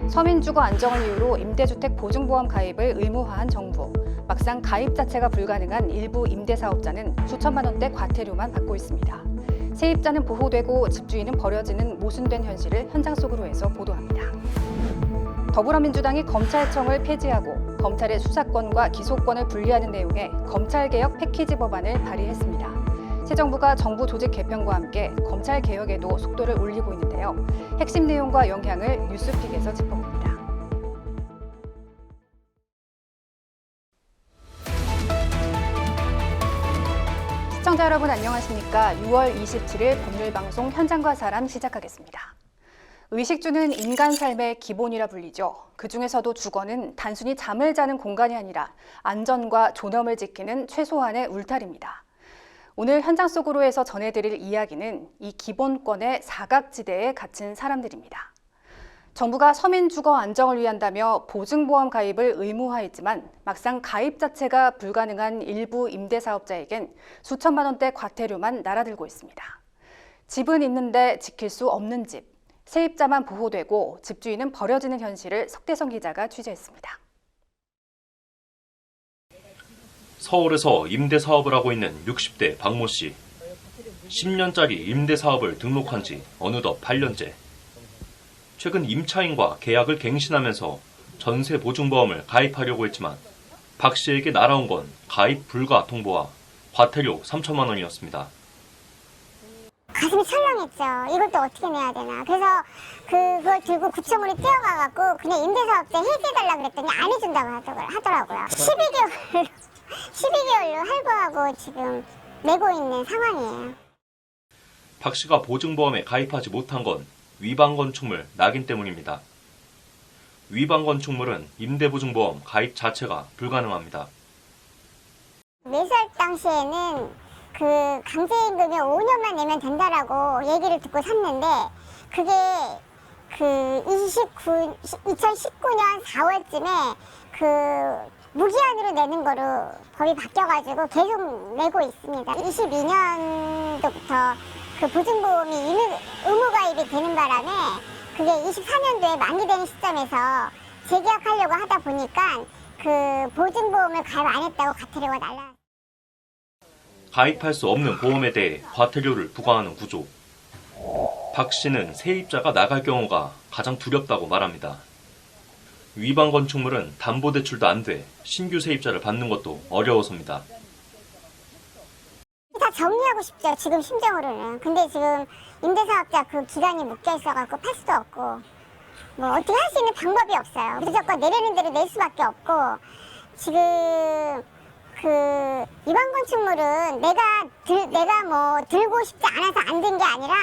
서민주거 안정을 이유로 임대주택 보증보험 가입을 의무화한 정부. 막상 가입 자체가 불가능한 일부 임대사업자는 수천만 원대 과태료만 받고 있습니다. 세입자는 보호되고 집주인은 버려지는 모순된 현실을 현장 속으로 해서 보도합니다. 더불어민주당이 검찰청을 폐지하고 검찰의 수사권과 기소권을 분리하는 내용의 검찰개혁 패키지 법안을 발의했습니다. 새 정부가 정부 조직 개편과 함께 검찰 개혁에도 속도를 올리고 있는데요. 핵심 내용과 영향을 뉴스픽에서 짚어봅니다. 시청자 여러분 안녕하십니까? 6월 27일 법률방송 현장과 사람 시작하겠습니다. 의식주는 인간 삶의 기본이라 불리죠. 그중에서도 주거는 단순히 잠을 자는 공간이 아니라 안전과 존엄을 지키는 최소한의 울타리입니다. 오늘 현장 속으로 해서 전해드릴 이야기는 이 기본권의 사각지대에 갇힌 사람들입니다. 정부가 서민 주거 안정을 위한다며 보증보험 가입을 의무화했지만 막상 가입 자체가 불가능한 일부 임대사업자에겐 수천만 원대 과태료만 날아들고 있습니다. 집은 있는데 지킬 수 없는 집, 세입자만 보호되고 집주인은 버려지는 현실을 석대성 기자가 취재했습니다. 서울에서 임대사업을 하고 있는 60대 박모 씨. 10년짜리 임대사업을 등록한 지 어느덧 8년째. 최근 임차인과 계약을 갱신하면서 전세보증보험을 가입하려고 했지만 박 씨에게 날아온 건 가입 불가 통보와 과태료 3천만 원이었습니다. 가슴이 철렁했죠. 이걸 또 어떻게 내야 되나. 그래서 그걸 들고 구청으로 뛰어가갖고 그냥 임대사업자 해지해달라고 그랬더니 안 해준다고 하더라고요. 12개월로 할부하고 지금 내고 있는 상황이에요. 박 씨가 보증보험에 가입하지 못한 건 위반건축물 낙인 때문입니다. 위반건축물은 임대보증보험 가입 자체가 불가능합니다. 매수할 당시에는 그 강제임금이 5년만 내면 된다라고 얘기를 듣고 샀는데 그게 그 2019년 4월쯤에 그 무기한으로 내는 거로 법이 바뀌어가지고 계속 내고 있습니다. 22년도부터 그 보증보험이 의무가입이 되는 바람에 그게 24년도에 만기되는 시점에서 재계약하려고 하다 보니까 그 보증보험을 가입 안 했다고 과태료가 날라. 가입할 수 없는 보험에 대해 과태료를 부과하는 구조. 박 씨는 세입자가 나갈 경우가 가장 두렵다고 말합니다. 위반 건축물은 담보대출도 안 돼 신규 세입자를 받는 것도 어려워서입니다. 다 정리하고 싶죠, 지금 심정으로는. 근데 지금 임대사업자 그 기간이 묶여 있어갖고 팔 수도 없고 뭐 어떻게 할 수 있는 방법이 없어요. 무조건 내려는 대로 낼 수밖에 없고 지금 그 위반 건축물은 내가 뭐 들고 싶지 않아서 안 든 게 아니라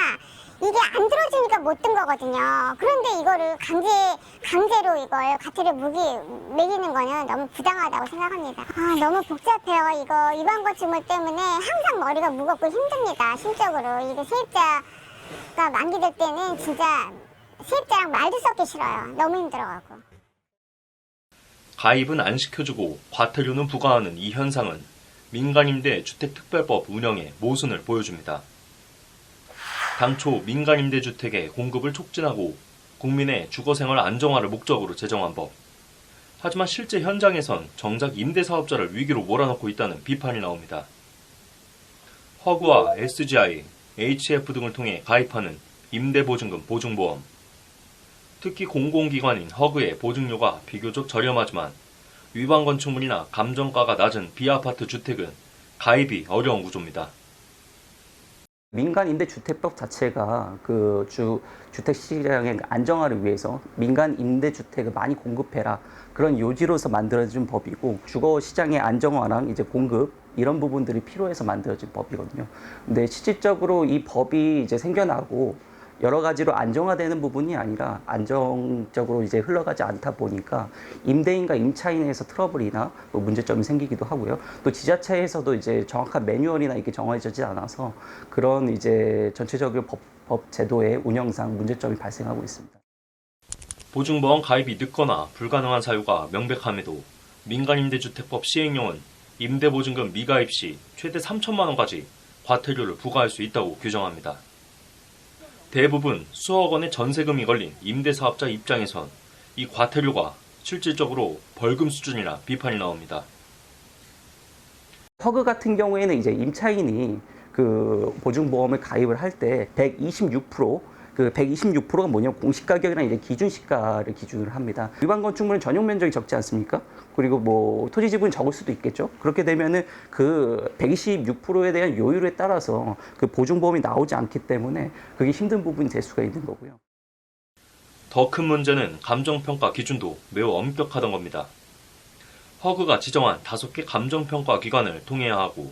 이게 안 들어주니까 못 든 거거든요. 그런데 이거를 강제로 이걸 과태료 매기는 거는 너무 부당하다고 생각합니다. 너무 복잡해요. 이거 위반 건축물 때문에 항상 머리가 무겁고 힘듭니다. 심적으로. 이거 세입자가 만기될 때는 진짜 세입자랑 말도 섞기 싫어요. 너무 힘들어가고. 가입은 안 시켜주고 과태료는 부과하는 이 현상은 민간임대 주택특별법 운영의 모순을 보여줍니다. 당초 민간임대주택의 공급을 촉진하고 국민의 주거생활 안정화를 목적으로 제정한 법. 하지만 실제 현장에선 정작 임대사업자를 위기로 몰아넣고 있다는 비판이 나옵니다. 허그와 SGI, HF 등을 통해 가입하는 임대보증금 보증보험. 특히 공공기관인 허그의 보증료가 비교적 저렴하지만 위반 건축물이나 감정가가 낮은 비아파트 주택은 가입이 어려운 구조입니다. 민간 임대주택법 자체가 그 주택 시장의 안정화를 위해서 민간 임대주택을 많이 공급해라 그런 요지로서 만들어진 법이고 주거 시장의 안정화랑 이제 공급 이런 부분들이 필요해서 만들어진 법이거든요. 근데 실질적으로 이 법이 이제 생겨나고 여러 가지로 안정화되는 부분이 아니라 안정적으로 이제 흘러가지 않다 보니까 임대인과 임차인에서 트러블이나 뭐 문제점이 생기기도 하고요. 또 지자체에서도 이제 정확한 매뉴얼이나 이게 정해지지 않아서 그런 이제 전체적인 법 제도의 운영상 문제점이 발생하고 있습니다. 보증보험 가입이 늦거나 불가능한 사유가 명백함에도 민간임대주택법 시행령은 임대보증금 미가입 시 최대 3천만 원까지 과태료를 부과할 수 있다고 규정합니다. 대부분 수억 원의 전세금이 걸린 임대사업자 입장에선 이 과태료가 실질적으로 벌금 수준이라 비판이 나옵니다. 허그 같은 경우에는 이제 임차인이 그 보증보험을 가입을 할 때 126%, 그 126%가 뭐냐면 공시가격이랑 이제 기준시가를 기준으로 합니다. 일반 건축물은 전용 면적이 적지 않습니까? 그리고 뭐 토지 지분이 적을 수도 있겠죠. 그렇게 되면은 그 126%에 대한 요율에 따라서 그 보증보험이 나오지 않기 때문에 그게 힘든 부분이 될 수가 있는 거고요. 더 큰 문제는 감정평가 기준도 매우 엄격하던 겁니다. 허그가 지정한 5개 감정평가 기관을 통해야 하고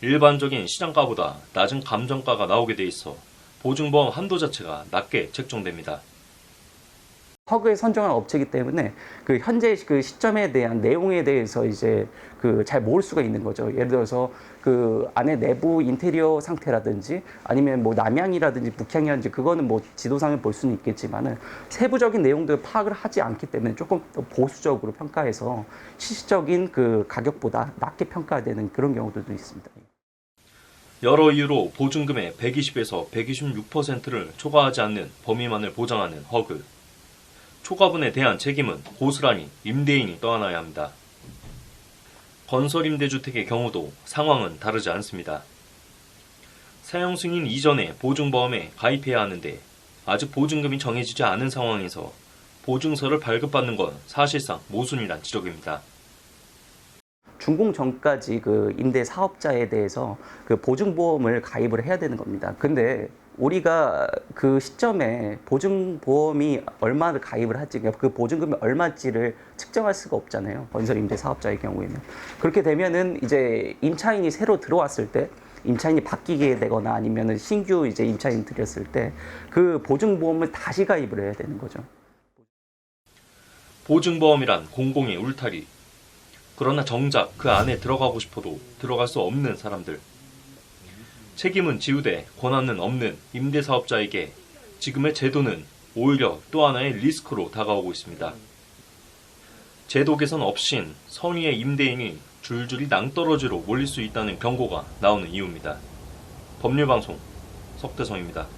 일반적인 시장가보다 낮은 감정가가 나오게 돼 있어 보증보험 한도 자체가 낮게 책정됩니다. 허그에 선정한 업체이기 때문에 그 현재 그 시점에 대한 내용에 대해서 이제 그 잘 모를 수가 있는 거죠. 예를 들어서 그 안에 내부 인테리어 상태라든지 아니면 뭐 남향이라든지 북향이라든지 그거는 뭐 지도상에 볼 수는 있겠지만은 세부적인 내용들을 파악을 하지 않기 때문에 조금 더 보수적으로 평가해서 실질적인 그 가격보다 낮게 평가되는 그런 경우들도 있습니다. 여러 이유로 보증금의 120에서 126%를 초과하지 않는 범위만을 보장하는 허그. 초과분에 대한 책임은 고스란히 임대인이 떠안아야 합니다. 건설임대주택의 경우도 상황은 다르지 않습니다. 사용 승인 이전에 보증보험에 가입해야 하는데 아직 보증금이 정해지지 않은 상황에서 보증서를 발급받는 건 사실상 모순이란 지적입니다. 준공 전까지 그 임대 사업자에 대해서 그 보증보험을 가입을 해야 되는 겁니다. 근데 우리가 그 시점에 보증보험이 얼마를 가입을 할지, 그 보증금이 얼마인지를 측정할 수가 없잖아요. 건설 임대 사업자의 경우에는. 그렇게 되면은 이제 임차인이 새로 들어왔을 때, 임차인이 바뀌게 되거나 아니면은 신규 이제 임차인 들였을 때 그 보증보험을 다시 가입을 해야 되는 거죠. 보증보험이란 공공의 울타리. 그러나 정작 그 안에 들어가고 싶어도 들어갈 수 없는 사람들. 책임은 지우되 권한은 없는 임대사업자에게 지금의 제도는 오히려 또 하나의 리스크로 다가오고 있습니다. 제도 개선 없인 선의의 임대인이 줄줄이 낭떠러지로 몰릴 수 있다는 경고가 나오는 이유입니다. 법률방송 석대성입니다.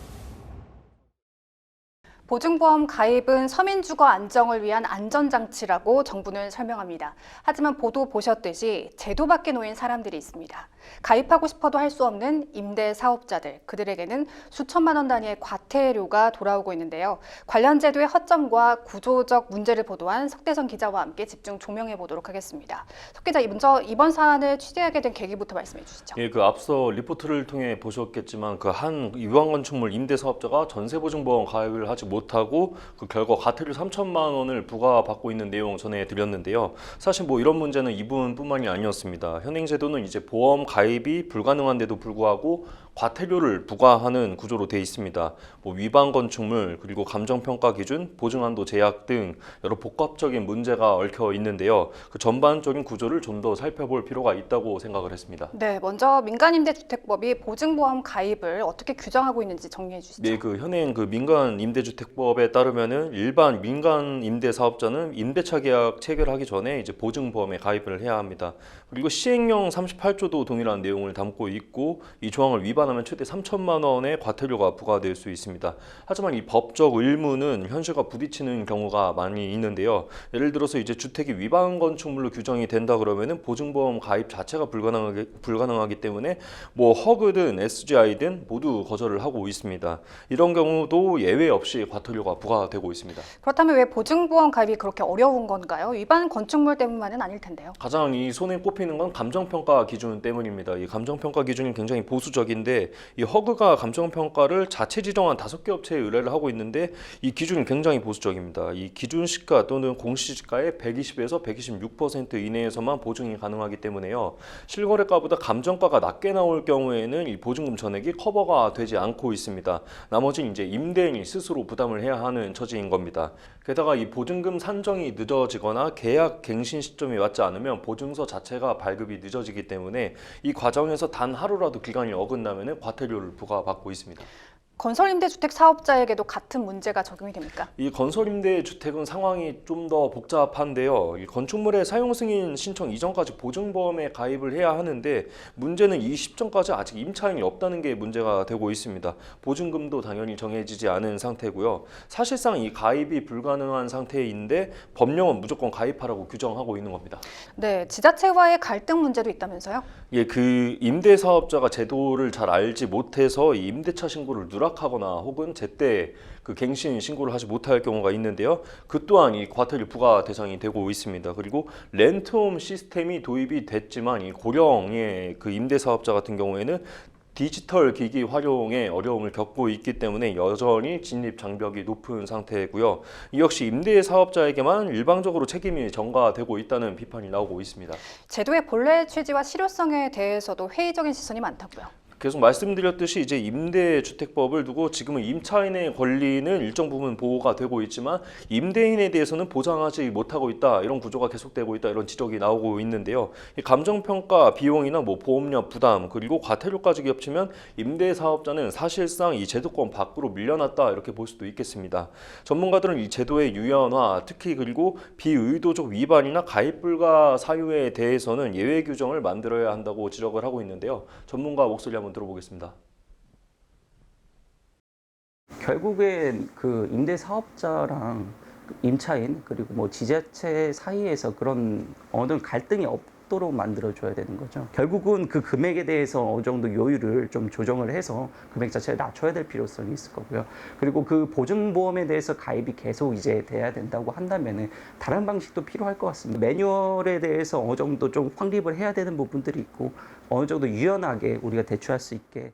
보증보험 가입은 서민주거 안정을 위한 안전장치라고 정부는 설명합니다. 하지만 보도 보셨듯이 제도 밖에 놓인 사람들이 있습니다. 가입하고 싶어도 할 수 없는 임대 사업자들, 그들에게는 수천만 원 단위의 과태료가 돌아오고 있는데요. 관련 제도의 허점과 구조적 문제를 보도한 석대성 기자와 함께 집중 조명해 보도록 하겠습니다. 석 기자, 먼저 이번 사안을 취재하게 된 계기부터 말씀해 주시죠. 예, 그 앞서 리포트를 통해 보셨겠지만 그 한 유황건축물 임대 사업자가 전세보증보험 가입을 하지 못하고 그 결과 과태료 3천만 원을 부과받고 있는 내용 전해드렸는데요. 사실 뭐 이런 문제는 이분뿐만이 아니었습니다. 현행 제도는 이제 보험 가입이 불가능한데도 불구하고 과태료를 부과하는 구조로 되어 있습니다. 뭐 위반 건축물, 그리고 감정평가 기준, 보증한도 제약 등 여러 복합적인 문제가 얽혀 있는데요. 그 전반적인 구조를 좀 더 살펴볼 필요가 있다고 생각을 했습니다. 네, 먼저 민간임대주택법이 보증보험 가입을 어떻게 규정하고 있는지 정리해 주시죠. 네, 그 현행 그 민간임대주택법에 따르면은 일반 민간 임대 사업자는 임대차 계약 체결하기 전에 이제 보증보험에 가입을 해야 합니다. 그리고 시행령 38조도 동일한 내용을 담고 있고 이 조항을 위반하면 최대 3천만 원의 과태료가 부과될 수 있습니다. 하지만 이 법적 의무는 현실과 부딪히는 경우가 많이 있는데요. 예를 들어서 이제 주택이 위반 건축물로 규정이 된다 그러면은 보증보험 가입 자체가 불가능하기 때문에 뭐 허그든 SGI든 모두 거절을 하고 있습니다. 이런 경우도 예외 없이 과태료가 부과되고 있습니다. 그렇다면 왜 보증보험 가입이 그렇게 어려운 건가요? 위반 건축물 때문만은 아닐 텐데요. 가장 이 손에 꼽히는 건 감정평가 기준 때문입니다. 이 감정평가 기준이 굉장히 보수적인데 이 허그가 감정평가를 자체 지정한 5개 업체에 의뢰를 하고 있는데 이 기준이 굉장히 보수적입니다. 이 기준 시가 또는 공시지가의 120에서 126% 이내에서만 보증이 가능하기 때문에요. 실거래가보다 감정가가 낮게 나올 경우에는 이 보증금 전액이 커버가 되지 않고 있습니다. 나머지는 이제 임대인이 스스로 부담을 해야 하는 처지인 겁니다. 게다가 이 보증금 산정이 늦어지거나 계약 갱신 시점이 맞지 않으면 보증서 자체가 발급이 늦어지기 때문에 이 과정에서 단 하루라도 기간이 어긋나면 과태료를 부과받고 있습니다. 건설임대주택 사업자에게도 같은 문제가 적용이 됩니까? 이 건설임대주택은 상황이 좀 더 복잡한데요. 이 건축물의 사용 승인 신청 이전까지 보증보험에 가입을 해야 하는데 문제는 이 시점까지 아직 임차인이 없다는 게 문제가 되고 있습니다. 보증금도 당연히 정해지지 않은 상태고요. 사실상 이 가입이 불가능한 상태인데 법령은 무조건 가입하라고 규정하고 있는 겁니다. 네, 지자체와의 갈등 문제도 있다면서요? 예, 그 임대사업자가 제도를 잘 알지 못해서 이 임대차 신고를 누락하거나 혹은 제때 그 갱신 신고를 하지 못할 경우가 있는데요. 그 또한 이 과태료 부과 대상이 되고 있습니다. 그리고 렌트홈 시스템이 도입이 됐지만 이 고령의 그 임대사업자 같은 경우에는 디지털 기기 활용에 어려움을 겪고 있기 때문에 여전히 진입 장벽이 높은 상태고요. 이 역시 임대 사업자에게만 일방적으로 책임이 전가되고 있다는 비판이 나오고 있습니다. 제도의 본래 취지와 실효성에 대해서도 회의적인 시선이 많다고요. 계속 말씀드렸듯이 이제 임대주택법을 두고 지금은 임차인의 권리는 일정 부분 보호가 되고 있지만 임대인에 대해서는 보장하지 못하고 있다, 이런 구조가 계속되고 있다, 이런 지적이 나오고 있는데요. 이 감정평가 비용이나 뭐 보험료 부담 그리고 과태료까지 겹치면 임대사업자는 사실상 이 제도권 밖으로 밀려났다, 이렇게 볼 수도 있겠습니다. 전문가들은 이 제도의 유연화, 특히 그리고 비의도적 위반이나 가입 불가 사유에 대해서는 예외 규정을 만들어야 한다고 지적을 하고 있는데요. 전문가 목소리 한번 들어보겠습니다. 결국엔 그 임대 사업자랑 임차인 그리고 뭐 지자체 사이에서 그런 어느 갈등이 없도록 만들어줘야 되는 거죠. 결국은 그 금액에 대해서 어느 정도 요율을 좀 조정을 해서 금액 자체를 낮춰야 될 필요성이 있을 거고요. 그리고 그 보증보험에 대해서 가입이 계속 이제 돼야 된다고 한다면은 다른 방식도 필요할 것 같습니다. 매뉴얼에 대해서 어느 정도 좀 확립을 해야 되는 부분들이 있고 어느 정도 유연하게 우리가 대처할 수 있게.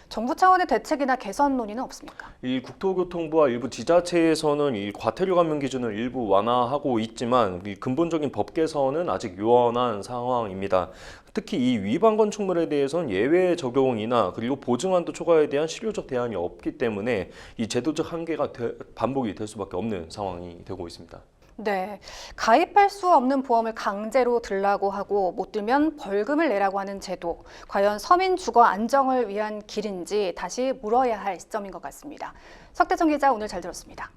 정부 차원의 대책이나 개선 논의는 없습니까? 이 국토교통부와 일부 지자체에서는 이 과태료 감면 기준을 일부 완화하고 있지만 이 근본적인 법 개선은 아직 요원한 상황입니다. 특히 이 위반 건축물에 대해서는 예외 적용이나 그리고 보증한도 초과에 대한 실효적 대안이 없기 때문에 이 제도적 한계가 반복이 될 수밖에 없는 상황이 되고 있습니다. 네, 가입할 수 없는 보험을 강제로 들라고 하고 못 들면 벌금을 내라고 하는 제도, 과연 서민 주거 안정을 위한 길인지 다시 물어야 할 시점인 것 같습니다. 석대정 기자, 오늘 잘 들었습니다.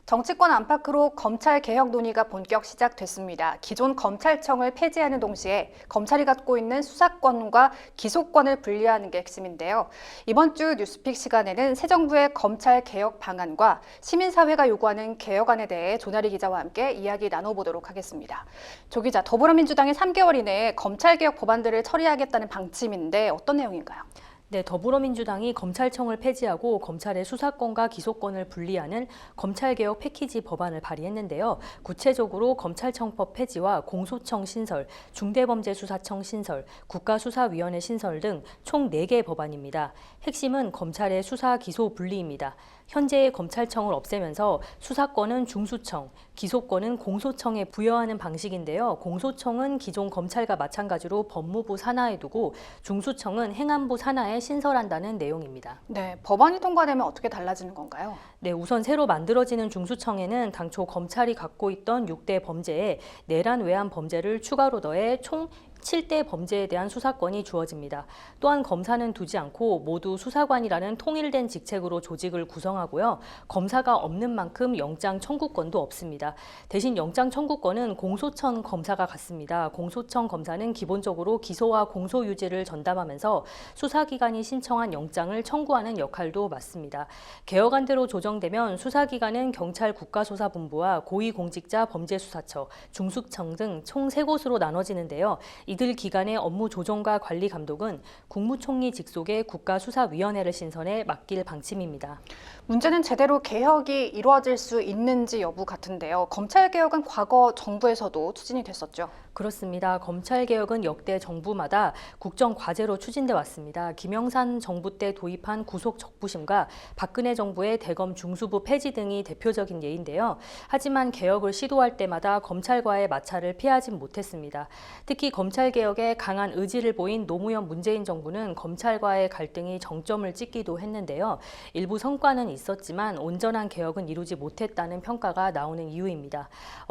정치권 안팎으로 검찰 개혁 논의가 본격 시작됐습니다. 기존 검찰청을 폐지하는 동시에 검찰이 갖고 있는 수사권과 기소권을 분리하는 게 핵심인데요. 이번 주 뉴스픽 시간에는 새 정부의 검찰 개혁 방안과 시민사회가 요구하는 개혁안에 대해 조나리 기자와 함께 이야기 나눠보도록 하겠습니다. 조 기자, 더불어민주당이 3개월 이내에 검찰 개혁 법안들을 처리하겠다는 방침인데 어떤 내용인가요? 네, 더불어민주당이 검찰청을 폐지하고 검찰의 수사권과 기소권을 분리하는 검찰개혁 패키지 법안을 발의했는데요. 구체적으로 검찰청법 폐지와 공소청 신설, 중대범죄수사청 신설, 국가수사위원회 신설 등 총 4개 법안입니다. 핵심은 검찰의 수사, 기소 분리입니다. 현재의 검찰청을 없애면서 수사권은 중수청, 기소권은 공소청에 부여하는 방식인데요. 공소청은 기존 검찰과 마찬가지로 법무부 산하에 두고 중수청은 행안부 산하에 신설한다는 내용입니다. 네, 법안이 통과되면 어떻게 달라지는 건가요? 네, 우선 새로 만들어지는 중수청에는 당초 검찰이 갖고 있던 6대 범죄에 내란 외환 범죄를 추가로 더해 총 7대 범죄에 대한 수사권이 주어집니다. 또한 검사는 두지 않고 모두 수사관이라는 통일된 직책으로 조직을 구성하고요. 검사가 없는 만큼 영장 청구권도 없습니다. 대신 영장 청구권은 공소청 검사가 갖습니다. 공소청 검사는 기본적으로 기소와 공소 유지를 전담하면서 수사기관이 신청한 영장을 청구하는 역할도 맡습니다. 개혁안대로 조정되면 수사기관은 경찰 국가수사본부와 고위공직자 범죄수사처, 중수청 등 총 3곳으로 나눠지는데요. 이들 기관의 업무 조정과 관리 감독은 국무총리 직속의 국가수사위원회를 신설해 맡길 방침입니다. 문제는 제대로 개혁이 이루어질 수 있는지 여부 같은데요. 검찰개혁은 과거 정부에서도 추진이 됐었죠. 그렇습니다. 검찰개혁은 역대 정부마다 국정과제로 추진돼 왔습니다. 김영삼 정부 때 도입한 구속적부심과 박근혜 정부의 대검 중수부 폐지 등이 대표적인 예인데요. 하지만 개혁을 시도할 때마다 검찰과의 마찰을 피하진 못했습니다. 특히 검찰 검찰개혁에 강한 의지를 보인 노무현 문재인 정부는 검찰과의 갈등이 정점을 찍기도 했는데요. 일부 성과는 있었지만 온전한 개혁은 이루지 못했다는 평가가 나오는 이유입니다.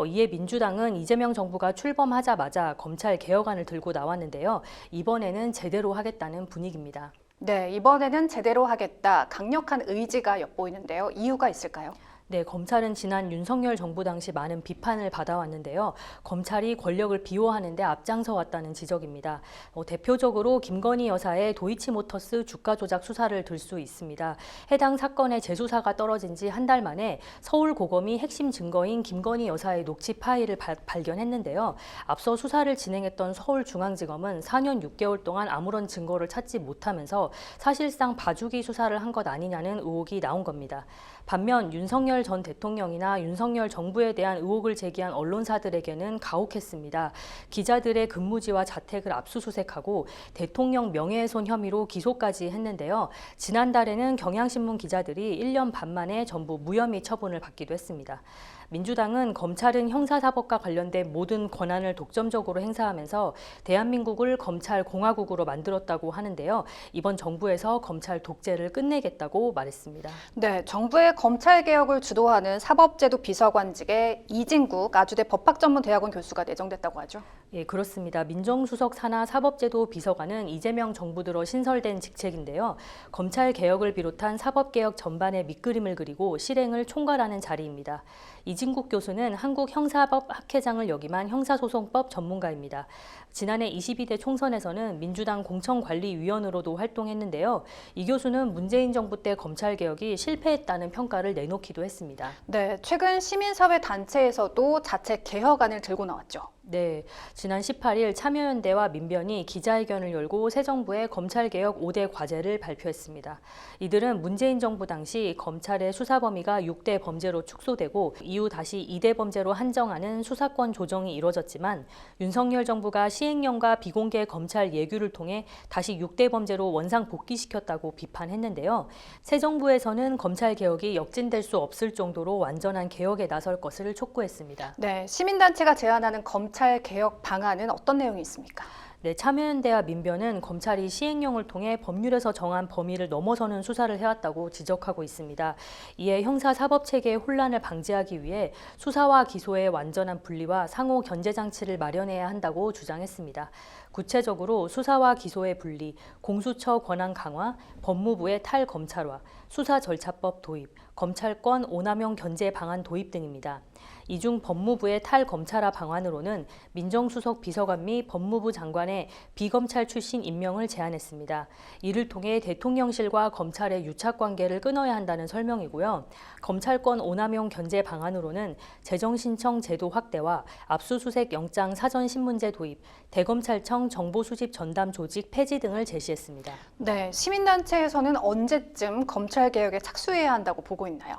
이에 민주당은 이재명 정부가 출범하자마자 검찰개혁안을 들고 나왔는데요. 이번에는 제대로 하겠다는 분위기입니다. 네, 이번에는 제대로 하겠다. 강력한 의지가 엿보이는데요. 이유가 있을까요? 네, 검찰은 지난 윤석열 정부 당시 많은 비판을 받아왔는데요. 검찰이 권력을 비호하는 데 앞장서 왔다는 지적입니다. 대표적으로 김건희 여사의 도이치모터스 주가 조작 수사를 들 수 있습니다. 해당 사건의 재수사가 떨어진 지 한 달 만에 서울고검이 핵심 증거인 김건희 여사의 녹취 파일을 발견했는데요. 앞서 수사를 진행했던 서울중앙지검은 4년 6개월 동안 아무런 증거를 찾지 못하면서 사실상 봐주기 수사를 한 것 아니냐는 의혹이 나온 겁니다. 반면 윤석열 전 대통령이나 윤석열 정부에 대한 의혹을 제기한 언론사들에게는 가혹했습니다. 기자들의 근무지와 자택을 압수수색하고 대통령 명예훼손 혐의로 기소까지 했는데요. 지난달에는 경향신문 기자들이 1년 반 만에 전부 무혐의 처분을 받기도 했습니다. 민주당은 검찰은 형사사법과 관련된 모든 권한을 독점적으로 행사하면서 대한민국을 검찰 공화국으로 만들었다고 하는데요. 이번 정부에서 검찰 독재를 끝내겠다고 말했습니다. 네, 정부의 검찰개혁을 주도하는 사법제도 비서관직에 이진국 아주대 법학전문대학원 교수가 내정됐다고 하죠. 예, 그렇습니다. 민정수석 산하 사법제도 비서관은 이재명 정부 들어 신설된 직책인데요. 검찰개혁을 비롯한 사법개혁 전반의 밑그림을 그리고 실행을 총괄하는 자리입니다. 이진국 교수는 한국형사법학회장을 역임한 형사소송법 전문가입니다. 지난해 22대 총선에서는 민주당 공천관리위원으로도 활동했는데요. 이 교수는 문재인 정부 때 검찰개혁이 실패했다는 평가를 내놓기도 했습니다. 네, 최근 시민사회 단체에서도 자체 개혁안을 들고 나왔죠. 네, 지난 18일 참여연대와 민변이 기자회견을 열고 새 정부의 검찰개혁 5대 과제를 발표했습니다. 이들은 문재인 정부 당시 검찰의 수사 범위가 6대 범죄로 축소되고 이후 다시 2대 범죄로 한정하는 수사권 조정이 이뤄졌지만 윤석열 정부가 시행령과 비공개 검찰 예규를 통해 다시 6대 범죄로 원상 복귀시켰다고 비판했는데요. 새 정부에서는 검찰개혁이 역진될 수 없을 정도로 완전한 개혁에 나설 것을 촉구했습니다. 네, 시민단체가 제안하는 검찰개혁 방안은 어떤 내용이 있습니까? 네, 참여연대와 민변은 검찰이 시행령을 통해 법률에서 정한 범위를 넘어서는 수사를 해왔다고 지적하고 있습니다. 이에 형사사법체계의 혼란을 방지하기 위해 수사와 기소의 완전한 분리와 상호 견제 장치를 마련해야 한다고 주장했습니다. 구체적으로 수사와 기소의 분리, 공수처 권한 강화, 법무부의 탈검찰화, 수사절차법 도입, 검찰권 오남용 견제 방안 도입 등입니다. 이 중 법무부의 탈검찰화 방안으로는 민정수석 비서관 및 법무부 장관의 비검찰 출신 임명을 제안했습니다. 이를 통해 대통령실과 검찰의 유착관계를 끊어야 한다는 설명이고요. 검찰권 오남용 견제 방안으로는 재정신청 제도 확대와 압수수색 영장 사전신문제 도입, 대검찰청 정보수집 전담 조직 폐지 등을 제시했습니다. 네, 시민단체에서는 언제쯤 검찰개혁에 착수해야 한다고 보고 있나요?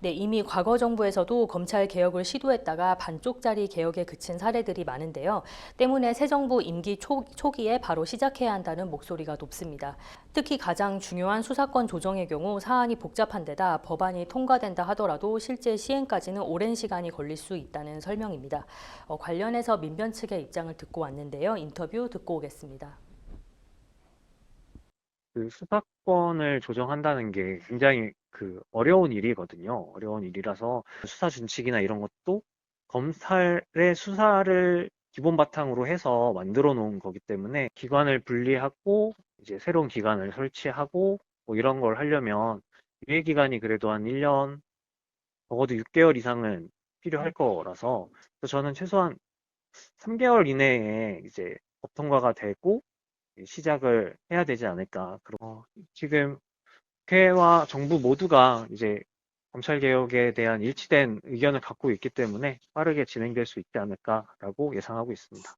네, 이미 과거 정부에서도 검찰 개혁을 시도했다가 반쪽짜리 개혁에 그친 사례들이 많은데요. 때문에 새 정부 임기 초기에 바로 시작해야 한다는 목소리가 높습니다. 특히 가장 중요한 수사권 조정의 경우 사안이 복잡한 데다 법안이 통과된다 하더라도 실제 시행까지는 오랜 시간이 걸릴 수 있다는 설명입니다. 관련해서 민변 측의 입장을 듣고 왔는데요. 인터뷰 듣고 오겠습니다. 그 수사권을 조정한다는 게 굉장히 어려운 일이거든요. 어려운 일이라서 수사 준칙이나 이런 것도 검찰의 수사를 기본 바탕으로 해서 만들어 놓은 거기 때문에 기관을 분리하고 이제 새로운 기관을 설치하고 뭐 이런 걸 하려면 유예 기간이 그래도 한 1년, 적어도 6개월 이상은 필요할 거라서 저는 최소한 3개월 이내에 이제 법 통과가 되고 시작을 해야 되지 않을까. 지금 국회와 정부 모두가 이제 검찰개혁에 대한 일치된 의견을 갖고 있기 때문에 빠르게 진행될 수 있지 않을까라고 예상하고 있습니다.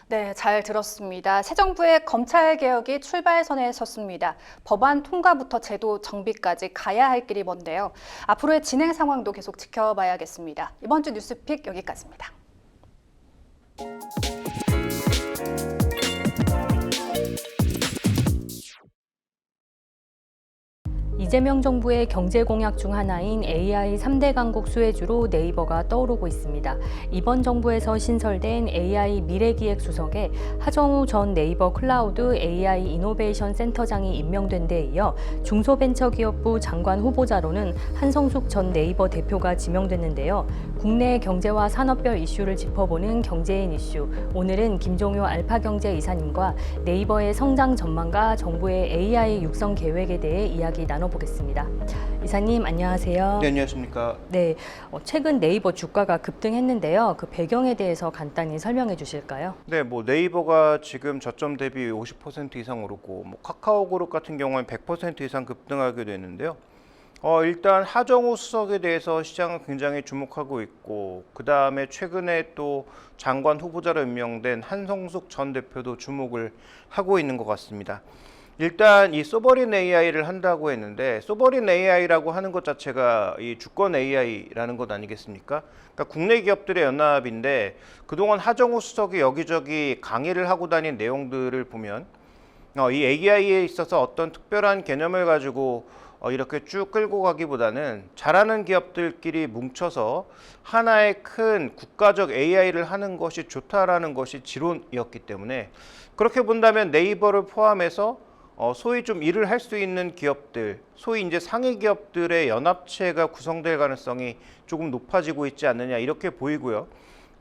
네, 잘 들었습니다. 새 정부의 검찰개혁이 출발선에 섰습니다. 법안 통과부터 제도 정비까지 가야 할 길이 먼데요. 앞으로의 진행 상황도 계속 지켜봐야겠습니다. 이번 주 뉴스픽 여기까지입니다. 이재명 정부의 경제 공약 중 하나인 AI 3대 강국 수혜주로 네이버가 떠오르고 있습니다. 이번 정부에서 신설된 AI 미래기획수석에 하정우 전 네이버 클라우드 AI 이노베이션 센터장이 임명된 데 이어 중소벤처기업부 장관 후보자로는 한성숙 전 네이버 대표가 지명됐는데요. 국내 경제와 산업별 이슈를 짚어보는 경제인 이슈. 오늘은 김종효 알파경제 이사님과 네이버의 성장 전망과 정부의 AI 육성 계획에 대해 이야기 나눠보겠습니다. 이사님 안녕하세요. 네, 안녕하십니까. 네, 최근 네이버 주가가 급등했는데요. 그 배경에 대해서 간단히 설명해 주실까요? 네, 뭐 네이버가 지금 저점 대비 50% 이상 오르고 뭐 카카오그룹 같은 경우는 100% 이상 급등하게 됐는데요. 일단 하정우 수석에 대해서 시장은 굉장히 주목하고 있고 그 다음에 최근에 또 장관 후보자로 임명된 한성숙 전 대표도 주목을 하고 있는 것 같습니다. 일단 이 소버린 AI를 한다고 했는데 소버린 AI라고 하는 것 자체가 이 주권 AI라는 것 아니겠습니까? 그러니까 국내 기업들의 연합인데 그동안 하정우 수석이 여기저기 강의를 하고 다닌 내용들을 보면 이 AI에 있어서 어떤 특별한 개념을 가지고 이렇게 쭉 끌고 가기보다는 잘하는 기업들끼리 뭉쳐서 하나의 큰 국가적 AI를 하는 것이 좋다라는 것이 지론이었기 때문에 그렇게 본다면 네이버를 포함해서 소위 좀 일을 할 수 있는 기업들, 소위 이제 상위 기업들의 연합체가 구성될 가능성이 조금 높아지고 있지 않느냐 이렇게 보이고요.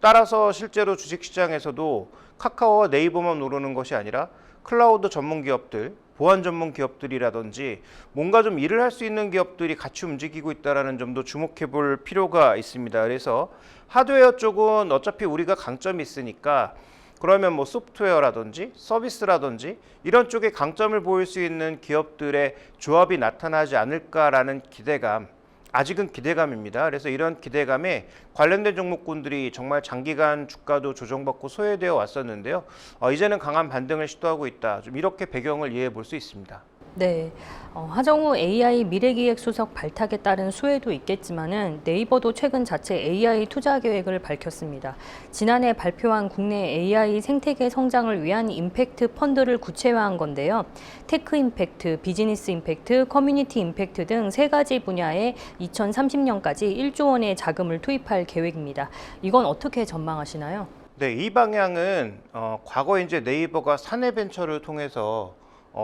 따라서 실제로 주식시장에서도 카카오와 네이버만 오르는 것이 아니라 클라우드 전문 기업들, 보안 전문 기업들이라든지 뭔가 좀 일을 할 수 있는 기업들이 같이 움직이고 있다는 점도 주목해 볼 필요가 있습니다. 그래서 하드웨어 쪽은 어차피 우리가 강점이 있으니까 그러면 뭐 소프트웨어라든지 서비스라든지 이런 쪽에 강점을 보일 수 있는 기업들의 조합이 나타나지 않을까라는 기대감, 아직은 기대감입니다. 그래서 이런 기대감에 관련된 종목군들이 정말 장기간 주가도 조정받고 소외되어 왔었는데요. 이제는 강한 반등을 시도하고 있다. 좀 이렇게 배경을 이해해 볼 수 있습니다. 네, 하정우 AI 미래기획수석 발탁에 따른 수혜도 있겠지만은 네이버도 최근 자체 AI 투자 계획을 밝혔습니다. 지난해 발표한 국내 AI 생태계 성장을 위한 임팩트 펀드를 구체화한 건데요. 테크 임팩트, 비즈니스 임팩트, 커뮤니티 임팩트 등 세 가지 분야에 2030년까지 1조 원의 자금을 투입할 계획입니다. 이건 어떻게 전망하시나요? 네, 이 방향은 과거에 이제 네이버가 사내벤처를 통해서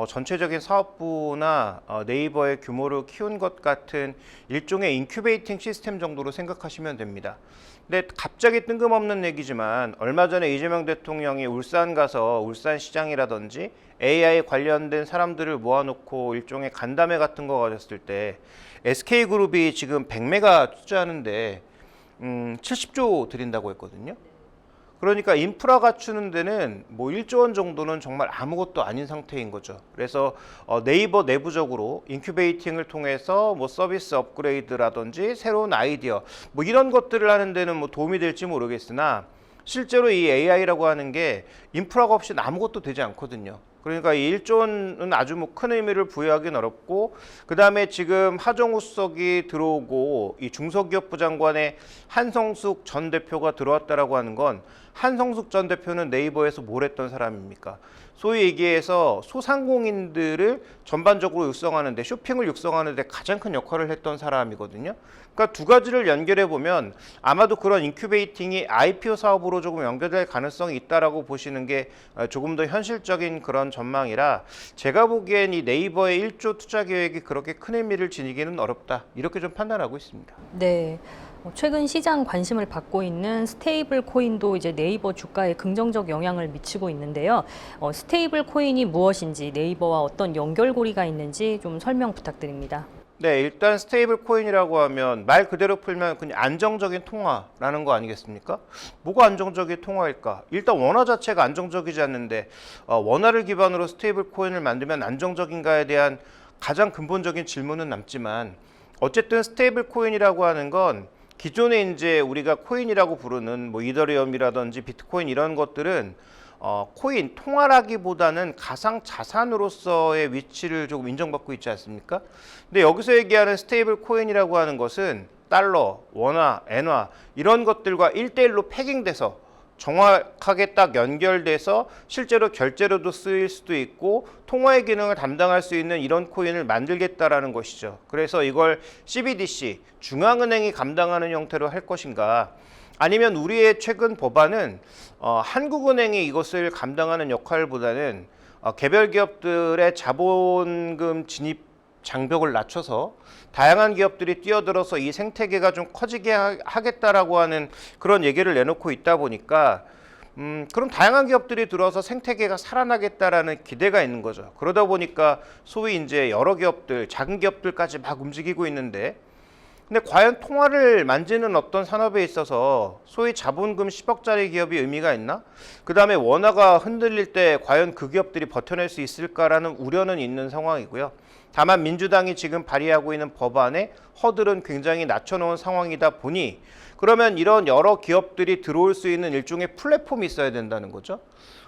전체적인 사업부나 네이버의 규모를 키운 것 같은 일종의 인큐베이팅 시스템 정도로 생각하시면 됩니다. 근데 갑자기 뜬금없는 얘기지만 얼마 전에 이재명 대통령이 울산 가서 울산 시장이라든지 AI 관련된 사람들을 모아놓고 일종의 간담회 같은 거 가졌을 때 SK그룹이 지금 100메가 투자하는데 70조 드린다고 했거든요. 그러니까 인프라 갖추는 데는 뭐 1조 원 정도는 정말 아무것도 아닌 상태인 거죠. 그래서 네이버 내부적으로 인큐베이팅을 통해서 뭐 서비스 업그레이드라든지 새로운 아이디어 뭐 이런 것들을 하는 데는 뭐 도움이 될지 모르겠으나 실제로 이 AI라고 하는 게 인프라가 없이는 아무것도 되지 않거든요. 그러니까 이 1조 원은 아주 뭐 큰 의미를 부여하기는 어렵고 그 다음에 지금 하정우 수석이 들어오고 이 중소기업부 장관의 한성숙 전 대표가 들어왔다라고 하는 건 한성숙 전 대표는 네이버에서 뭘 했던 사람입니까? 소위 얘기해서 소상공인들을 전반적으로 육성하는데 쇼핑을 육성하는데 가장 큰 역할을 했던 사람이거든요. 그러니까 두 가지를 연결해 보면 아마도 그런 인큐베이팅이 IPO 사업으로 조금 연결될 가능성이 있다라고 보시는 게 조금 더 현실적인 그런 전망이라 제가 보기엔 이 네이버의 1조 투자 계획이 그렇게 큰 의미를 지니기는 어렵다. 이렇게 좀 판단하고 있습니다. 네. 최근 시장 관심을 받고 있는 스테이블 코인도 이제 네이버 주가에 긍정적 영향을 미치고 있는데요. 스테이블 코인이 무엇인지 네이버와 어떤 연결고리가 있는지 좀 설명 부탁드립니다. 네, 일단 스테이블 코인이라고 하면 말 그대로 풀면 그냥 안정적인 통화라는 거 아니겠습니까? 뭐가 안정적인 통화일까? 일단 원화 자체가 안정적이지 않는데 원화를 기반으로 스테이블 코인을 만들면 안정적인가에 대한 가장 근본적인 질문은 남지만 어쨌든 스테이블 코인이라고 하는 건 기존에 이제 우리가 코인이라고 부르는 뭐 이더리움이라든지 비트코인 이런 것들은 코인 통화라기보다는 가상 자산으로서의 위치를 조금 인정받고 있지 않습니까? 근데 여기서 얘기하는 스테이블 코인이라고 하는 것은 달러, 원화, 엔화 이런 것들과 1대1로 패깅돼서 정확하게 딱 연결돼서 실제로 결제로도 쓰일 수도 있고 통화의 기능을 담당할 수 있는 이런 코인을 만들겠다라는 것이죠. 그래서 이걸 CBDC, 중앙은행이 감당하는 형태로 할 것인가, 아니면 우리의 최근 법안은 한국은행이 이것을 감당하는 역할보다는 개별 기업들의 자본금 진입 장벽을 낮춰서 다양한 기업들이 뛰어들어서 이 생태계가 좀 커지게 하겠다라고 하는 그런 얘기를 내놓고 있다 보니까 그럼 다양한 기업들이 들어서 생태계가 살아나겠다라는 기대가 있는 거죠. 그러다 보니까 소위 이제 여러 기업들, 작은 기업들까지 막 움직이고 있는데, 근데 과연 통화를 만지는 어떤 산업에 있어서 소위 자본금 10억짜리 기업이 의미가 있나? 그 다음에 원화가 흔들릴 때 과연 그 기업들이 버텨낼 수 있을까라는 우려는 있는 상황이고요. 다만 민주당이 지금 발의하고 있는 법안의 허들은 굉장히 낮춰놓은 상황이다 보니, 그러면 이런 여러 기업들이 들어올 수 있는 일종의 플랫폼이 있어야 된다는 거죠.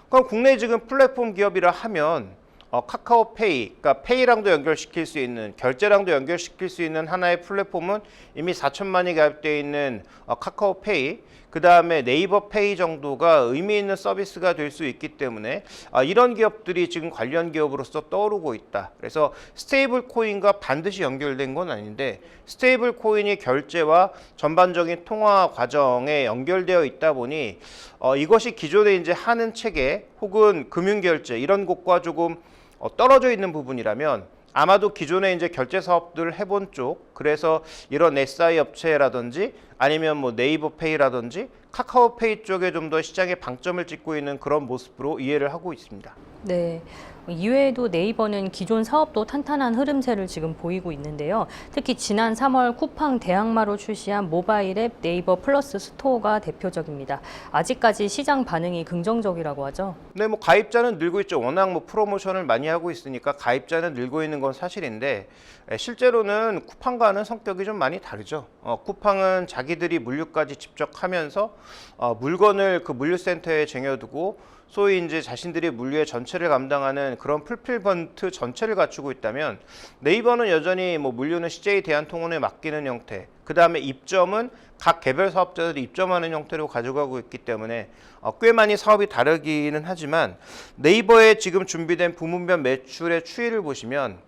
그럼 국내에 지금 플랫폼 기업이라 하면 카카오페이, 그러니까 페이랑도 연결시킬 수 있는, 결제랑도 연결시킬 수 있는 하나의 플랫폼은 이미 4천만이 가입되어 있는 카카오페이, 그 다음에 네이버 페이 정도가 의미 있는 서비스가 될 수 있기 때문에 이런 기업들이 지금 관련 기업으로서 떠오르고 있다. 그래서 스테이블 코인과 반드시 연결된 건 아닌데, 스테이블 코인이 결제와 전반적인 통화 과정에 연결되어 있다 보니 이것이 기존에 이제 하는 체계 혹은 금융결제 이런 곳과 조금 떨어져 있는 부분이라면 아마도 기존에 이제 결제 사업들을 해본 쪽, 그래서 이런 SI 업체라든지 아니면 뭐 네이버 페이라든지 카카오페이 쪽에 좀 더 시장에 방점을 찍고 있는 그런 모습으로 이해를 하고 있습니다. 네. 이외에도 네이버는 기존 사업도 탄탄한 흐름세를 지금 보이고 있는데요. 특히 지난 3월 쿠팡 대항마로 출시한 모바일 앱 네이버 플러스 스토어가 대표적입니다. 아직까지 시장 반응이 긍정적이라고 하죠. 네, 뭐 가입자는 늘고 있죠. 워낙 뭐 프로모션을 많이 하고 있으니까 가입자는 늘고 있는 건 사실인데, 실제로는 쿠팡과는 성격이 좀 많이 다르죠. 쿠팡은 자기들이 물류까지 직접 하면서 물건을 그 물류센터에 쟁여두고 소위 이제 자신들이 물류의 전체를 감당하는 그런 풀필먼트 전체를 갖추고 있다면, 네이버는 여전히 뭐 물류는 CJ 대한통운에 맡기는 형태, 그 다음에 입점은 각 개별 사업자들이 입점하는 형태로 가져가고 있기 때문에 꽤 많이 사업이 다르기는 하지만, 네이버에 지금 준비된 부문별 매출의 추이를 보시면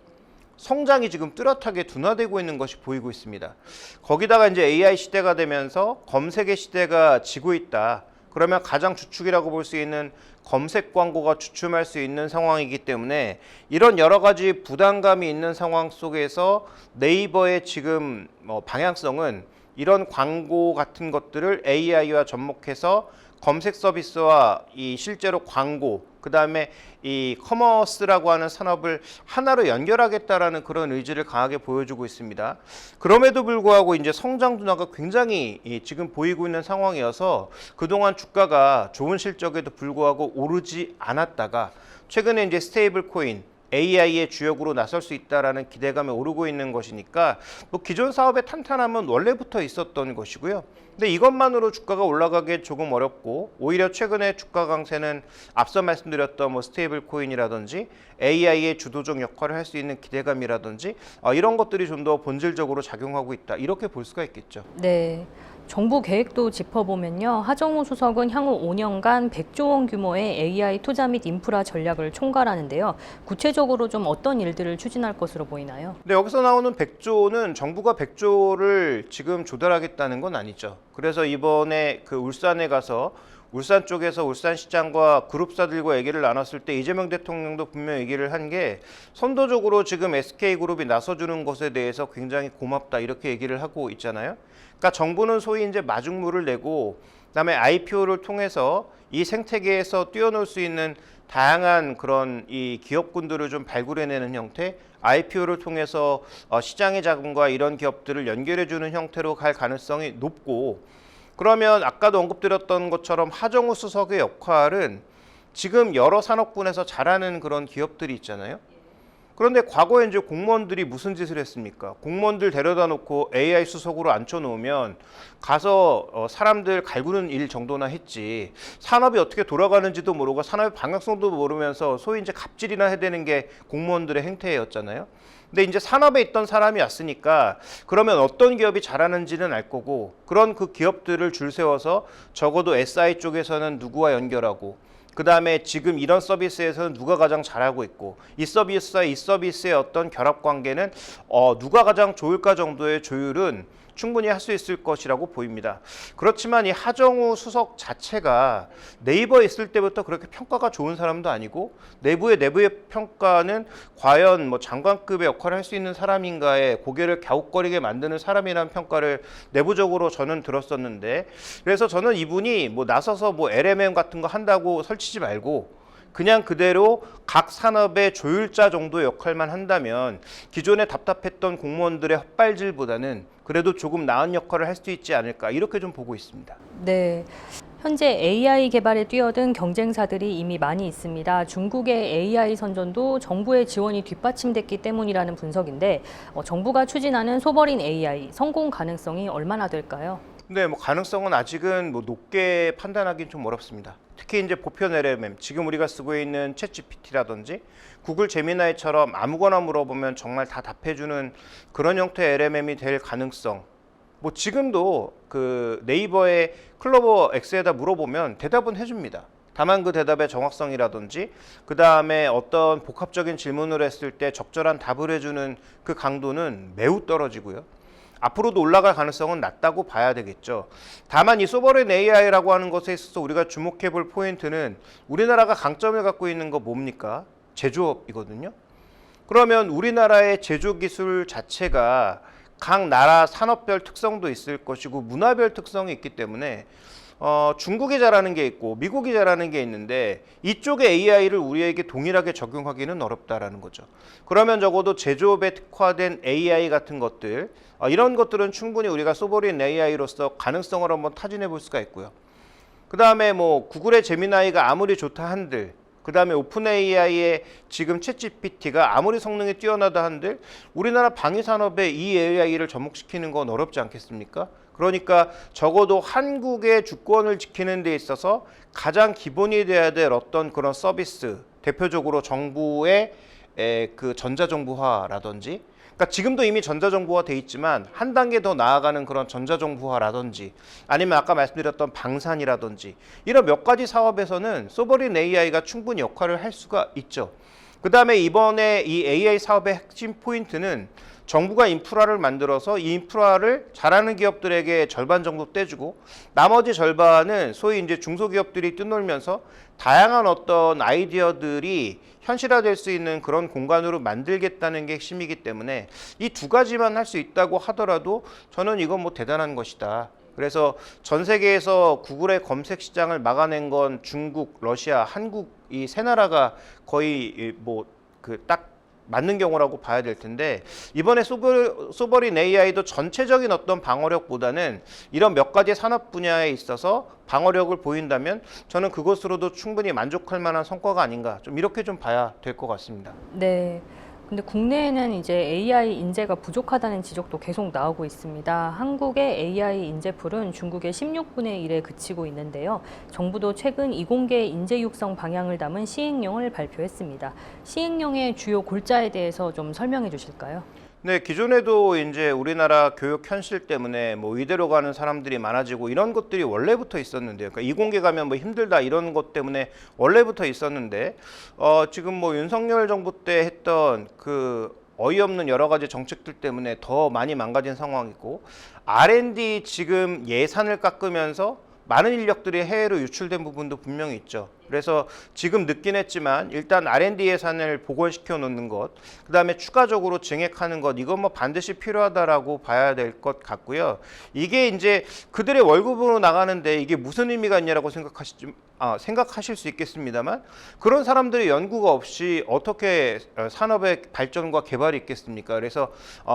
성장이 지금 뚜렷하게 둔화되고 있는 것이 보이고 있습니다. 거기다가 이제 AI 시대가 되면서 검색의 시대가 지고 있다. 그러면 가장 주축이라고 볼 수 있는 검색 광고가 주춤할 수 있는 상황이기 때문에, 이런 여러 가지 부담감이 있는 상황 속에서 네이버의 지금 방향성은 이런 광고 같은 것들을 AI와 접목해서 검색 서비스와 이 실제로 광고, 그 다음에 이 커머스라고 하는 산업을 하나로 연결하겠다라는 그런 의지를 강하게 보여주고 있습니다. 그럼에도 불구하고 이제 성장 둔화가 굉장히 지금 보이고 있는 상황이어서 그동안 주가가 좋은 실적에도 불구하고 오르지 않았다가 최근에 이제 스테이블 코인, AI의 주역으로 나설 수 있다라는 기대감에 오르고 있는 것이니까, 뭐 기존 사업의 탄탄함은 원래부터 있었던 것이고요. 근데 이것만으로 주가가 올라가기 조금 어렵고, 오히려 최근에 주가 강세는 앞서 말씀드렸던 뭐 스테이블 코인이라든지 AI의 주도적 역할을 할 수 있는 기대감이라든지 이런 것들이 좀 더 본질적으로 작용하고 있다, 이렇게 볼 수가 있겠죠. 네. 정부 계획도 짚어보면요. 하정우 수석은 향후 5년간 100조 원 규모의 AI 투자 및 인프라 전략을 총괄하는데요. 구체적으로 좀 어떤 일들을 추진할 것으로 보이나요? 근데 여기서 나오는 100조는 정부가 100조를 지금 조달하겠다는 건 아니죠. 그래서 이번에 그 울산에 가서 울산 쪽에서 울산시장과 그룹사들과 얘기를 나눴을 때 이재명 대통령도 분명히 얘기를 한 게, 선도적으로 지금 SK그룹이 나서주는 것에 대해서 굉장히 고맙다, 이렇게 얘기를 하고 있잖아요. 그러니까 정부는 소위 이제 마중물을 내고 그다음에 IPO를 통해서 이 생태계에서 뛰어놀 수 있는 다양한 그런 이 기업군들을 좀 발굴해내는 형태, IPO를 통해서 시장의 자금과 이런 기업들을 연결해주는 형태로 갈 가능성이 높고, 그러면 아까도 언급드렸던 것처럼 하정우 수석의 역할은 지금 여러 산업군에서 잘하는 그런 기업들이 있잖아요. 그런데 과거에 이제 공무원들이 무슨 짓을 했습니까? 공무원들 데려다 놓고 AI 수석으로 앉혀놓으면 가서 사람들 갈구는 일 정도나 했지, 산업이 어떻게 돌아가는지도 모르고 산업의 방향성도 모르면서 소위 이제 갑질이나 해대는 게 공무원들의 행태였잖아요. 근데 이제 산업에 있던 사람이 왔으니까 그러면 어떤 기업이 잘하는지는 알 거고 그런 그 기업들을 줄 세워서 적어도 SI 쪽에서는 누구와 연결하고 그 다음에 지금 이런 서비스에서는 누가 가장 잘하고 있고 이 서비스와 이 서비스의 어떤 결합 관계는 누가 가장 좋을까 정도의 조율은 충분히 할 수 있을 것이라고 보입니다. 그렇지만 이 하정우 수석 자체가 네이버에 있을 때부터 그렇게 평가가 좋은 사람도 아니고 내부의 평가는 과연 뭐 장관급의 역할을 할 수 있는 사람인가에 고개를 갸웃거리게 만드는 사람이라는 평가를 내부적으로 저는 들었었는데 그래서 저는 이분이 뭐 나서서 뭐 LMM 같은 거 한다고 설치지 말고 그냥 그대로 각 산업의 조율자 정도의 역할만 한다면 기존에 답답했던 공무원들의 헛발질보다는 그래도 조금 나은 역할을 할 수 있지 않을까 이렇게 좀 보고 있습니다. 네. 현재 AI 개발에 뛰어든 경쟁사들이 이미 많이 있습니다. 중국의 AI 선전도 정부의 지원이 뒷받침됐기 때문이라는 분석인데 정부가 추진하는 소버린 AI 성공 가능성이 얼마나 될까요? 네, 뭐 가능성은 아직은 뭐 높게 판단하기는 좀 어렵습니다. 특히 이제 보편 LLM, 지금 우리가 쓰고 있는 챗GPT라든지 구글 제미나이처럼 아무거나 물어보면 정말 다 답해주는 그런 형태의 LLM이 될 가능성. 뭐 지금도 그 네이버의 클로버 X에다 물어보면 대답은 해줍니다. 다만 그 대답의 정확성이라든지 그 다음에 어떤 복합적인 질문을 했을 때 적절한 답을 해주는 그 강도는 매우 떨어지고요. 앞으로도 올라갈 가능성은 낮다고 봐야 되겠죠. 다만 이 소버린 AI라고 하는 것에 있어서 우리가 주목해 볼 포인트는 우리나라가 강점을 갖고 있는 거 뭡니까? 제조업이거든요. 그러면 우리나라의 제조 기술 자체가 각 나라 산업별 특성도 있을 것이고 문화별 특성이 있기 때문에 중국이 잘하는 게 있고 미국이 잘하는 게 있는데 이쪽의 AI를 우리에게 동일하게 적용하기는 어렵다라는 거죠. 그러면 적어도 제조업에 특화된 AI 같은 것들 이런 것들은 충분히 우리가 소버린 AI로서 가능성을 한번 타진해 볼 수가 있고요. 그 다음에 뭐 구글의 제미나이가 아무리 좋다 한들 그 다음에 오픈 AI의 지금 챗 GPT가 아무리 성능이 뛰어나다 한들 우리나라 방위산업에 이 AI를 접목시키는 건 어렵지 않겠습니까? 그러니까 적어도 한국의 주권을 지키는 데 있어서 가장 기본이 돼야 될 어떤 그런 서비스, 대표적으로 정부의 그 전자정부화라든지 그러니까 지금도 이미 전자정부화 돼 있지만 한 단계 더 나아가는 그런 전자정부화라든지 아니면 아까 말씀드렸던 방산이라든지 이런 몇 가지 사업에서는 소버린 AI가 충분히 역할을 할 수가 있죠. 그 다음에 이번에 이 AI 사업의 핵심 포인트는 정부가 인프라를 만들어서 이 인프라를 잘하는 기업들에게 절반 정도 떼주고 나머지 절반은 소위 이제 중소기업들이 뛰놀면서 다양한 어떤 아이디어들이 현실화될 수 있는 그런 공간으로 만들겠다는 게 핵심이기 때문에 이 두 가지만 할 수 있다고 하더라도 저는 이건 뭐 대단한 것이다. 그래서 전 세계에서 구글의 검색 시장을 막아낸 건 중국, 러시아, 한국 이 세 나라가 거의 뭐 그 딱 맞는 경우라고 봐야 될 텐데 이번에 소버린 AI도 전체적인 어떤 방어력보다는 이런 몇 가지 산업 분야에 있어서 방어력을 보인다면 저는 그것으로도 충분히 만족할 만한 성과가 아닌가 좀 이렇게 좀 봐야 될 것 같습니다. 네. 근데 국내에는 이제 AI 인재가 부족하다는 지적도 계속 나오고 있습니다. 한국의 AI 인재풀은 중국의 16분의 1에 그치고 있는데요. 정부도 최근 이공계 인재 육성 방향을 담은 시행령을 발표했습니다. 시행령의 주요 골자에 대해서 좀 설명해 주실까요? 네, 기존에도 이제 우리나라 교육 현실 때문에 뭐 의대로 가는 사람들이 많아지고 이런 것들이 원래부터 있었는데요. 그러니까 이공계 가면 뭐 힘들다 이런 것 때문에 원래부터 있었는데 지금 뭐 윤석열 정부 때 했던 그 어이없는 여러 가지 정책들 때문에 더 많이 망가진 상황이고 R&D 지금 예산을 깎으면서 많은 인력들이 해외로 유출된 부분도 분명히 있죠. 그래서 지금 늦긴 했지만 일단 R&D 예산을 복원시켜 놓는 것, 그 다음에 추가적으로 증액하는 것, 이건 뭐 반드시 필요하다라고 봐야 될 것 같고요. 이게 이제 그들의 월급으로 나가는데 이게 무슨 의미가 있냐라고 생각하실 수 있겠습니다만 그런 사람들의 연구가 없이 어떻게 산업의 발전과 개발이 있겠습니까? 그래서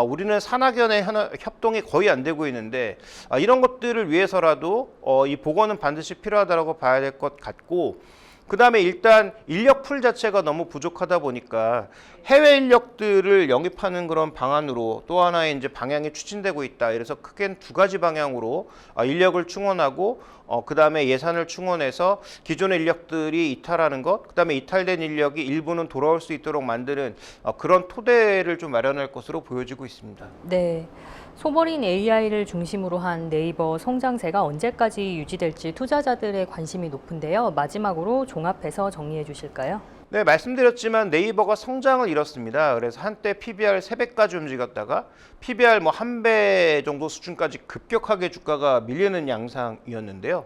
우리는 산학연의 협동이 거의 안 되고 있는데 이런 것들을 위해서라도 이 복원은 반드시 필요하다고 봐야 될 것 같고 그다음에 일단 인력 풀 자체가 너무 부족하다 보니까 해외 인력들을 영입하는 그런 방안으로 또 하나의 이제 방향이 추진되고 있다. 그래서 크게 두 가지 방향으로 인력을 충원하고 그다음에 예산을 충원해서 기존의 인력들이 이탈하는 것, 그다음에 이탈된 인력이 일부는 돌아올 수 있도록 만드는 그런 토대를 좀 마련할 것으로 보여지고 있습니다. 네. 소버린 AI를 중심으로 한 네이버 성장세가 언제까지 유지될지 투자자들의 관심이 높은데요. 마지막으로 종합해서 정리해 주실까요? 네, 말씀드렸지만 네이버가 성장을 이뤘습니다. 그래서 한때 PBR 3배까지 움직였다가 PBR 뭐 1배 정도 수준까지 급격하게 주가가 밀리는 양상이었는데요.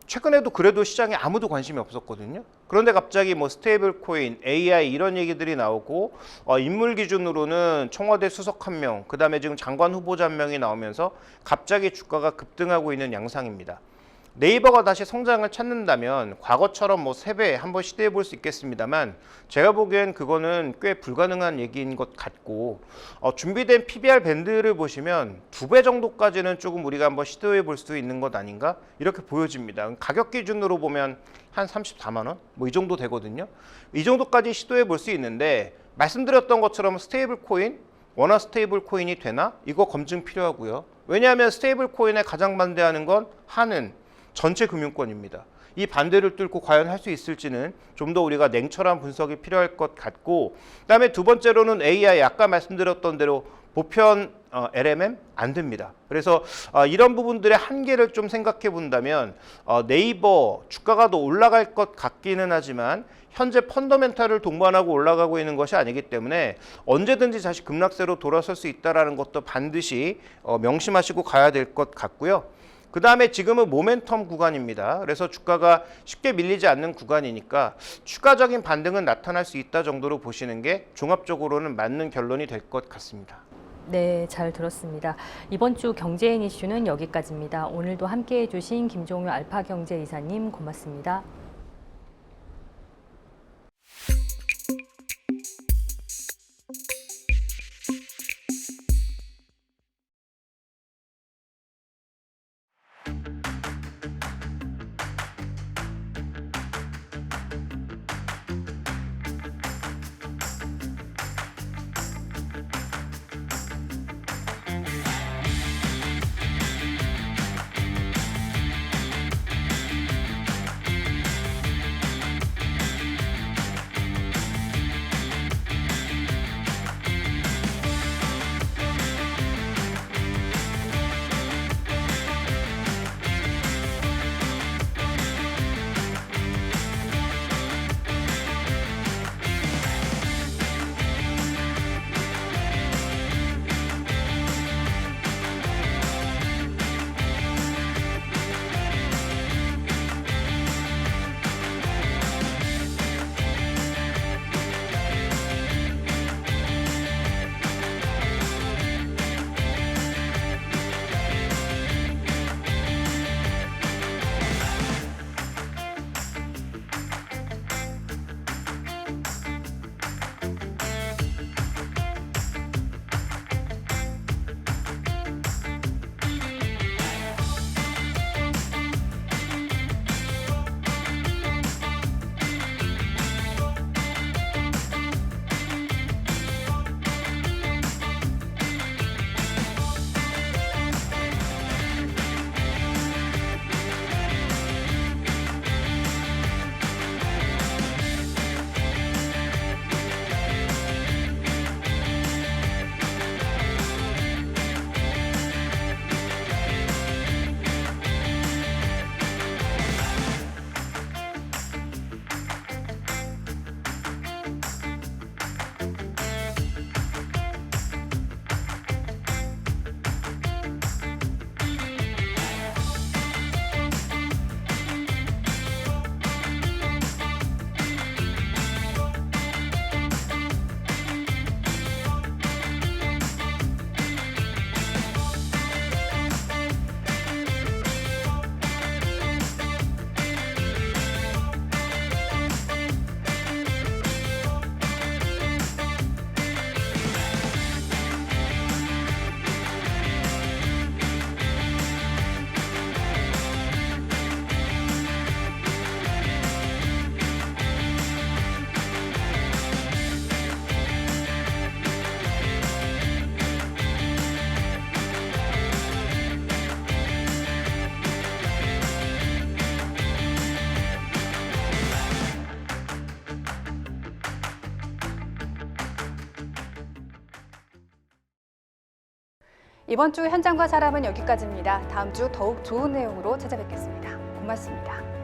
최근에도 그래도 시장에 아무도 관심이 없었거든요. 그런데 갑자기 뭐 스테이블 코인, AI 이런 얘기들이 나오고 인물 기준으로는 청와대 수석 1명, 그다음에 지금 장관 후보자 1명이 나오면서 갑자기 주가가 급등하고 있는 양상입니다. 네이버가 다시 성장을 찾는다면 과거처럼 뭐 3배 한번 시도해 볼 수 있겠습니다만 제가 보기엔 그거는 꽤 불가능한 얘기인 것 같고 준비된 PBR 밴드를 보시면 2배 정도까지는 조금 우리가 한번 시도해 볼 수 있는 것 아닌가 이렇게 보여집니다. 가격 기준으로 보면 한 34만 원? 뭐 이 정도 되거든요. 이 정도까지 시도해 볼 수 있는데 말씀드렸던 것처럼 스테이블 코인, 원화 스테이블 코인이 되나? 이거 검증 필요하고요. 왜냐하면 스테이블 코인에 가장 반대하는 건 한은 전체 금융권입니다. 이 반대를 뚫고 과연 할 수 있을지는 좀 더 우리가 냉철한 분석이 필요할 것 같고 그다음에 두 번째로는 AI 아까 말씀드렸던 대로 보편 LMM 안 됩니다. 그래서 이런 부분들의 한계를 좀 생각해 본다면 네이버 주가가 더 올라갈 것 같기는 하지만 현재 펀더멘탈을 동반하고 올라가고 있는 것이 아니기 때문에 언제든지 다시 급락세로 돌아설 수 있다는 것도 반드시 명심하시고 가야 될 것 같고요. 그 다음에 지금은 모멘텀 구간입니다. 그래서 주가가 쉽게 밀리지 않는 구간이니까 추가적인 반등은 나타날 수 있다 정도로 보시는 게 종합적으로는 맞는 결론이 될 것 같습니다. 네, 잘 들었습니다. 이번 주 경제인 이슈는 여기까지입니다. 오늘도 함께해 주신 김종효 알파경제 이사님 고맙습니다. 이번 주 현장과 사람은 여기까지입니다. 다음 주 더욱 좋은 내용으로 찾아뵙겠습니다. 고맙습니다.